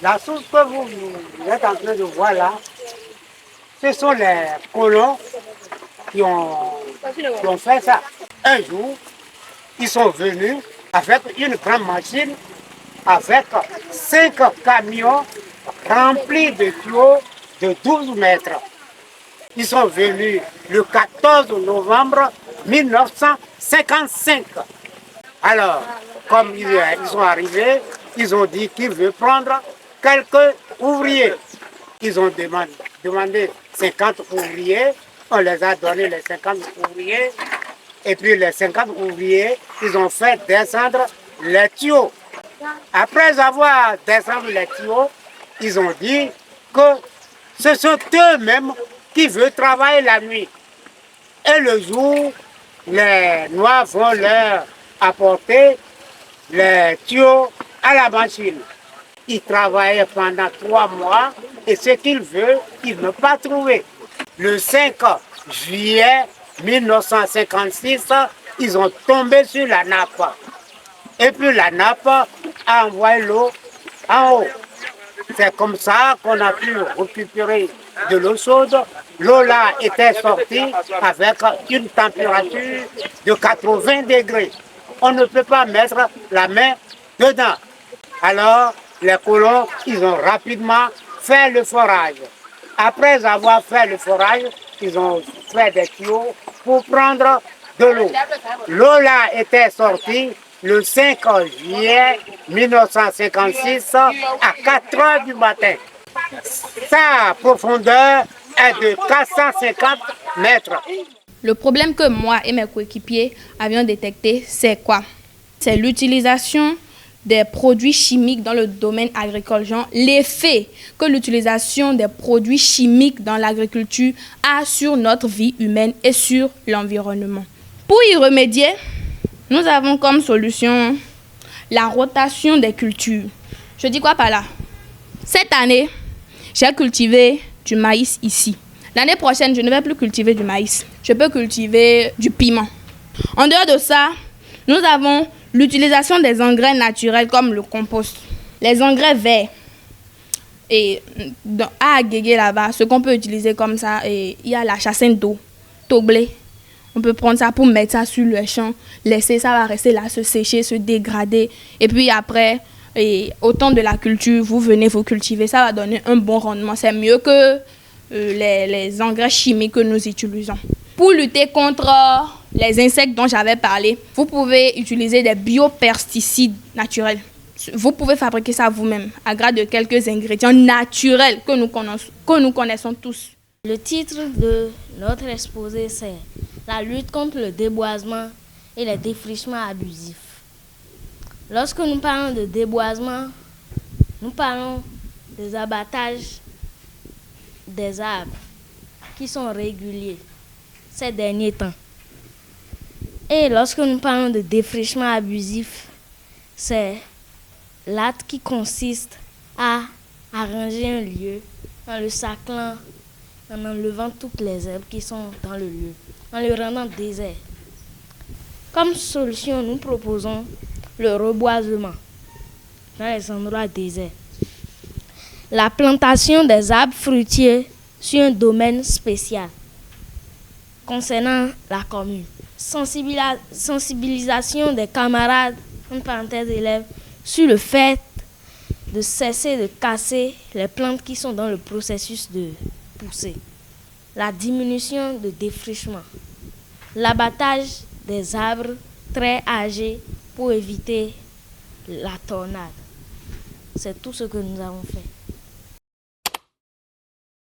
La source que vous êtes en train de voir là, ce sont les colons qui ont fait ça. Un jour, ils sont venus avec une grande machine, avec 5 camions remplis de tuyaux de 12 mètres. Ils sont venus le 14 novembre 1955. Alors, comme ils sont arrivés, ils ont dit qu'ils veulent prendre quelques ouvriers. Ils ont demandé 50 ouvriers, on les a donné les 50 ouvriers, et puis les 50 ouvriers, ils ont fait descendre les tuyaux. Après avoir descendu les tuyaux, ils ont dit que ce sont eux-mêmes qui veulent travailler la nuit. Et le jour, les Noirs vont leur apporter les tuyaux à la machine. Ils travaillaient pendant 3 mois et ce qu'ils veulent, ils n'ont pas trouvé. Le 5 juillet 1956, ils ont tombé sur la nappe. Et puis la nappe a envoyé l'eau en haut. C'est comme ça qu'on a pu récupérer de l'eau chaude. L'eau là était sortie avec une température de 80 degrés. On ne peut pas mettre la main dedans. Alors, les colons, ils ont rapidement fait le forage. Après avoir fait le forage, ils ont fait des tuyaux pour prendre de l'eau. L'eau là était sortie le 5 juillet 1956 à 4 heures du matin. Sa profondeur est de 450 mètres. Le problème que moi et mes coéquipiers avions détecté, c'est quoi? C'est l'utilisation des produits chimiques dans le domaine agricole, genre l'effet que l'utilisation des produits chimiques dans l'agriculture a sur notre vie humaine et sur l'environnement. Pour y remédier, nous avons comme solution la rotation des cultures. Je dis quoi par là? Cette année, j'ai cultivé du maïs ici. L'année prochaine, je ne vais plus cultiver du maïs. Je peux cultiver du piment. En dehors de ça, nous avons l'utilisation des engrais naturels comme le compost. Les engrais verts. Et à Agégué là-bas, ce qu'on peut utiliser comme ça, il y a la chassagne d'eau, toblé. On peut prendre ça pour mettre ça sur le champ, laisser ça va rester là, se sécher, se dégrader. Et puis après, au temps de la culture, vous venez vous cultiver, ça va donner un bon rendement. C'est mieux que les engrais chimiques que nous utilisons. Pour lutter contre les insectes dont j'avais parlé, vous pouvez utiliser des biopesticides naturels. Vous pouvez fabriquer ça vous-même à grâce de quelques ingrédients naturels que nous connaissons tous. Le titre de notre exposé, c'est la lutte contre le déboisement et les défrichements abusifs. Lorsque nous parlons de déboisement, nous parlons des abattages des arbres qui sont réguliers ces derniers temps. Et lorsque nous parlons de défrichement abusif, c'est l'acte qui consiste à arranger un lieu en le saclant, en enlevant toutes les herbes qui sont dans le lieu, en le rendant désert. Comme solution, nous proposons le reboisement dans les endroits déserts. La plantation des arbres fruitiers sur un domaine spécial. Concernant la commune, sensibilisation des camarades, entre parenthèses élèves, sur le fait de cesser de casser les plantes qui sont dans le processus de pousser. La diminution de défrichement. L'abattage des arbres très âgés pour éviter la tornade. C'est tout ce que nous avons fait.